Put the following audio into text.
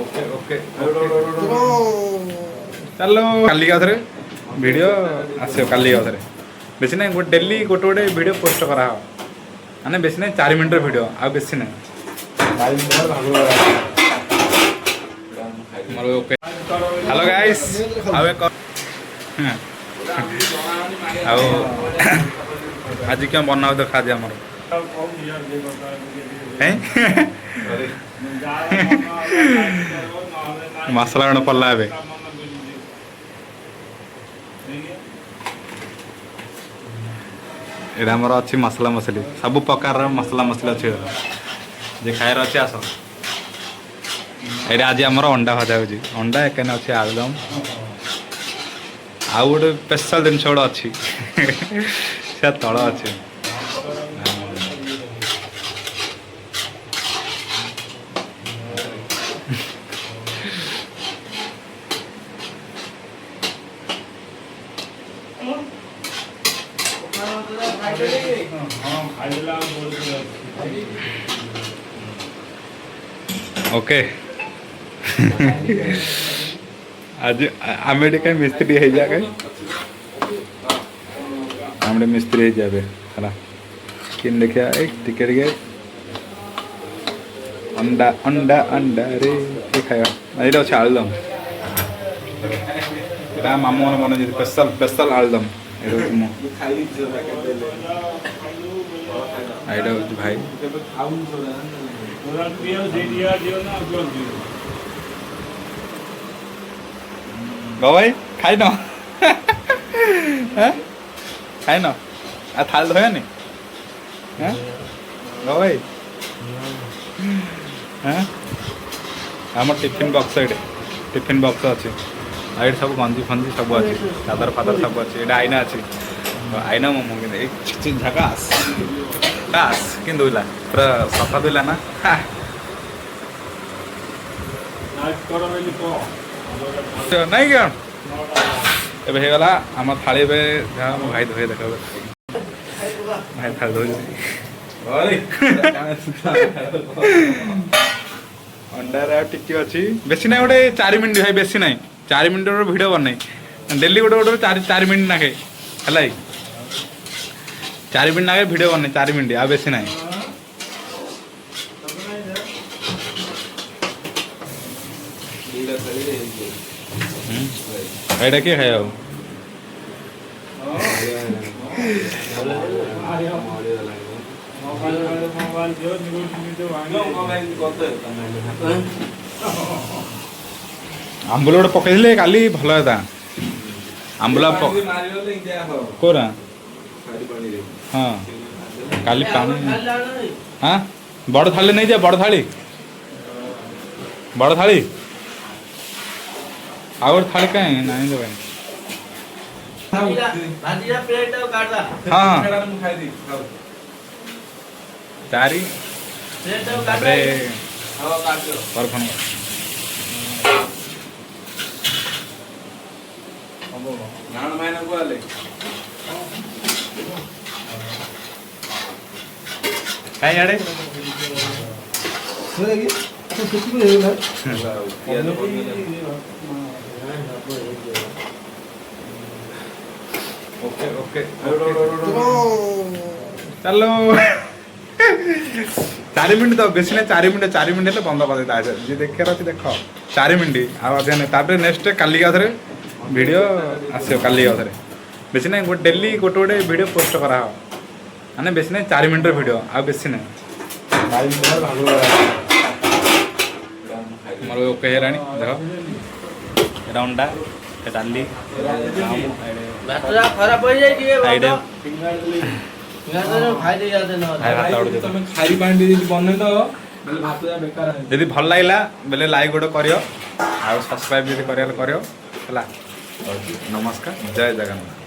Okay okay चलो काली का थे वीडियो आसो काली का थे बेसी ना गोटे डेली गोटे गोटे वीडियो पोस्ट करा माने बेसी ना 4 मिनट वीडियो आ बेसी ना 4 मिनट ओके हेलो गाइस आउ एक आज क्या बना देखा दिया मोर मसला गण पड़ला ए एटा मोर अच्छी मसला मसली सब प्रकार मसला मसली अच्छे जे खाएर अच्छे आस एटा आज आमर अंडा भजा हो अंडा एक अच्छे आलुदम आउ गोटे स्पेशल जिनस गोटे अच्छी से तल अच्छे ओके आज आम कहीं मिस्त्री हो जाए आम मिस्त्री हो जाए है कि देखिए टिके अंडा अंडा अंडा रे खाया ये अच्छे आलुदम यहाँ मामू मन बन स्पेशल स्पेशल आलुदम ये भाई भाई खाई न खाई न आ थाल धोया नी भाई आम टिफिन बक्स ये टिफिन बक्स अच्छे ये सब गंजी फंजी सब अच्छे चादर फादर सब अच्छे ये आईना अच्छे आईना मोमो कि झकास कास कि दुला पूरा सफा दुला ना नहीं क्या एबे हे गला आम थाली पे जहाँ भाई धोए देख भाई थाली धोए अंडा टिकी अच्छी बेसी ना गोटे 4 मिनट भाई बेसी ना 4 मिनट वीडियो बन डेली गोटे गोटे 4 मिनट नाखे है 4 मिनट नाखे वीडियो बन 4 मिनट आ बेसी ना एटा किए खाया आंबुल गोटे पकईले काली भल था आंबुला कोरा हाँ काली पानी हाँ बड़ थाली नहीं जाए बड़ थाली आवर थाली कहीं नहीं देवे हाँ चारी कहीं आड़े ओके ओके चलो 4 मिनट तो बेसी ना 4 मिनट बंद कर देता है जी देखे अच्छे देख 4 मिनट आगे नेक्स्ट काली का थे वीडियो आसो काली का थे बेसी ना गोटे डेली गोटे गोटे वीडियो पोस्ट करा माने बेसी ना 4 मिनट वीडियो आ बेसी ना 4 मिनट मोर ओके है देख ये अंडा डाली खराब हो जाए यदि भल लगे बेले लाइक गोटे करियो आ सब्सक्राइब जब करियो नमस्कार जय जगन्नाथ।